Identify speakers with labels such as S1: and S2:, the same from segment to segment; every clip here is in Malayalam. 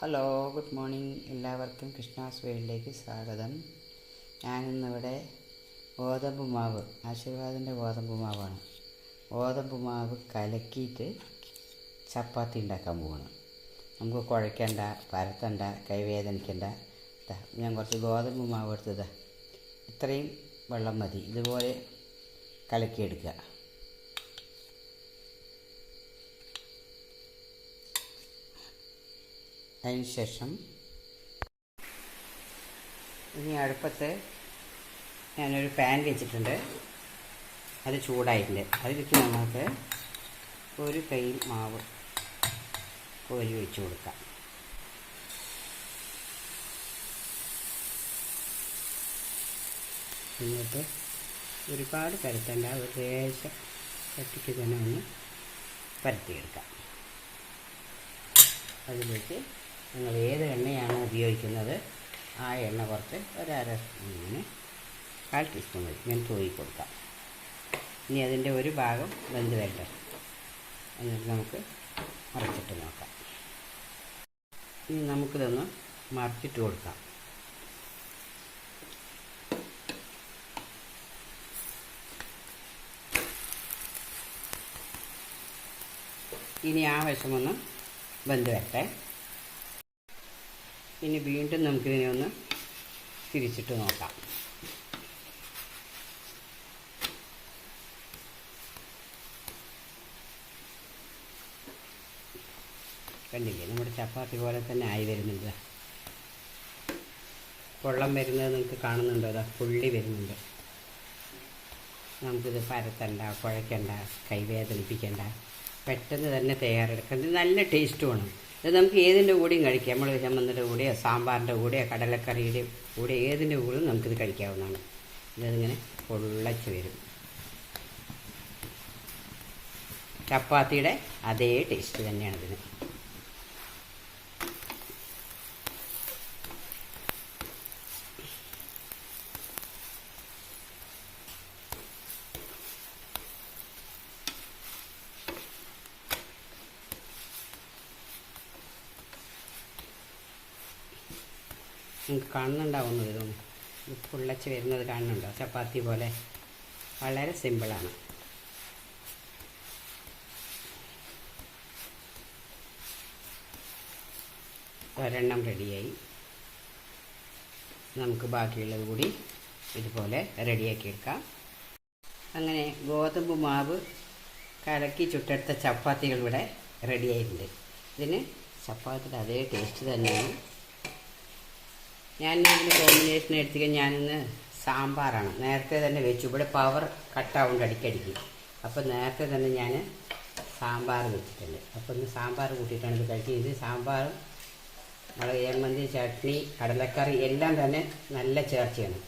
S1: Hello, good morning. എല്ലാവർക്കും കൃഷ്ണാസ് വേൾഡിലേക്ക് സ്വാഗതം. ഞാനിന്നിവിടെ ഗോതമ്പ് മാവ്, ആശീർവാദിൻ്റെ ഗോതമ്പ് മാവാണ്. ഗോതമ്പ് മാവ് കലക്കിയിട്ട് ചപ്പാത്തി ഉണ്ടാക്കാൻ പോവാണ്. നമുക്ക് കുഴയ്ക്കണ്ട, പരത്തണ്ട, കൈവേദനിക്കണ്ട. ഞാൻ കുറച്ച് ഗോതമ്പ് മാവ് എടുത്തത് ഇത്രയും വെള്ളം മതി. ഇതുപോലെ കലക്കിയെടുക്കുക. അതിന് ശേഷം ഇനി അടുപ്പത്ത് ഞാനൊരു പാൻ വെച്ചിട്ടുണ്ട്. അത് ചൂടായിട്ടുണ്ട്. അതിലേക്ക് നമുക്ക് ഒരു കൈ മാവ് കോരി ഒഴിച്ച് കൊടുക്കാം. എന്നിട്ട് ഒരുപാട് പരത്തേണ്ട, ഒരു ലേശം കട്ടിക്ക് തന്നെ ഒന്ന് പരത്തിയെടുക്കാം. അതിലേക്ക് നിങ്ങൾ ഏത് എണ്ണയാണോ ഉപയോഗിക്കുന്നത് ആ എണ്ണ കുറച്ച് ഒരര സ്പൂണിന് 1/4 ടീസ്പൂൺ മതി. ഞാൻ തൂക്കി കൊടുക്കാം. ഇനി അതിൻ്റെ ഒരു ഭാഗം വെന്ത് വരട്ടെ. എന്നിട്ട് നമുക്ക് മറിച്ചിട്ട് നോക്കാം. ഇനി നമുക്കിതൊന്ന് മറിച്ചിട്ട് കൊടുക്കാം. ഇനി ആ വശമൊന്ന് വെന്ത് വരട്ടെ. ഇനി വീണ്ടും നമുക്കിതിനെ ഒന്ന് തിരിച്ചിട്ട് നോക്കാം. കണ്ടില്ലേ, നമ്മുടെ ചപ്പാത്തി പോലെ തന്നെ ആയി വരുന്നുണ്ട്. വെള്ളം വരുന്നത് നിങ്ങൾക്ക് കാണുന്നുണ്ടോ? അതാ പുള്ളി വരുന്നുണ്ട്. നമുക്കിത് പരത്തണ്ട, കുഴയ്ക്കണ്ട, കൈവേദനിപ്പിക്കണ്ട, പെട്ടെന്ന് തന്നെ തയ്യാറെടുക്കാം. ഇത് നല്ല ടേസ്റ്റുമാണ്. ഇത് നമുക്ക് ഏതിൻ്റെ കൂടെയും കഴിക്കാം. നമ്മൾ ചമ്മന്തിൻ്റെ കൂടെയോ സാമ്പാറിൻ്റെ കൂടെയോ കടലക്കറിയുടെ കൂടെ ഏതിൻ്റെ കൂടെയും നമുക്കിത് കഴിക്കാവുന്നതാണ്. ഇതിങ്ങനെ പൊള്ളച്ച് വരും. ചപ്പാത്തിയുടെ അതേ ടേസ്റ്റ് തന്നെയാണ് ഇതിന്. നിങ്ങൾക്ക് കാണുന്നുണ്ടാവുന്നു. ഇതൊന്നും പൊള്ളച്ച് വരുന്നത് കാണുന്നുണ്ടോ? ചപ്പാത്തി പോലെ വളരെ സിമ്പിളാണ്. ഒരെണ്ണം റെഡിയായി. നമുക്ക് ബാക്കിയുള്ളത് കൂടി ഇതുപോലെ റെഡിയാക്കി എടുക്കാം. അങ്ങനെ ഗോതമ്പ് മാവ് കലക്കി ചുട്ടെടുത്ത ചപ്പാത്തികൾ ഇവിടെ റെഡിയായിട്ടുണ്ട്. ഇതിന് ചപ്പാത്തിയുടെ അതേ ടേസ്റ്റ് തന്നെയാണ്. ഞാൻ ഇതിന് കോമ്പിനേഷൻ എടുത്തിട്ട് ഞാനിന്ന് സാമ്പാറാണ് നേരത്തെ തന്നെ വെച്ചു. ഇവിടെ പവർ കട്ടാവുണ്ട് അടിക്കടിക്ക്. അപ്പോൾ നേരത്തെ തന്നെ ഞാൻ സാമ്പാർ വെച്ചിട്ടുണ്ട്. അപ്പോൾ ഇന്ന് സാമ്പാർ കൂട്ടിയിട്ടാണ് ഇത് കഴിക്കുന്നത്. ഇത് സാമ്പാറും മുളക് ചമ്മന്തി, ചട്നി, കടലക്കറി എല്ലാം തന്നെ നല്ല ചേർച്ചയാണ്.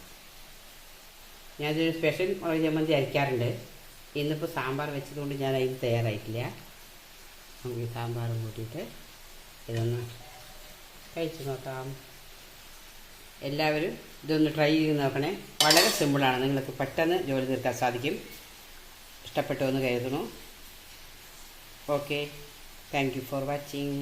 S1: ഞാനൊരു സ്പെഷ്യൽ മുളക് ചമ്മന്തി അരയ്ക്കാറുണ്ട്. ഇന്നിപ്പോൾ സാമ്പാർ വെച്ചതുകൊണ്ട് ഞാൻ അതിന് തയ്യാറായിട്ടില്ല. നമുക്ക് ഈ സാമ്പാറും കൂട്ടിയിട്ട് ഇതൊന്ന് കഴിച്ച് നോക്കാം. എല്ലാവരും ഇതൊന്ന് ട്രൈ ചെയ്ത് നോക്കണേ. വളരെ സിമ്പിളാണ്. നിങ്ങൾക്ക് പെട്ടെന്ന് ജോലി തീർക്കാൻ സാധിക്കും. ഇഷ്ടപ്പെട്ടു എന്ന് കരുതുന്നു. Okay, thank you for watching.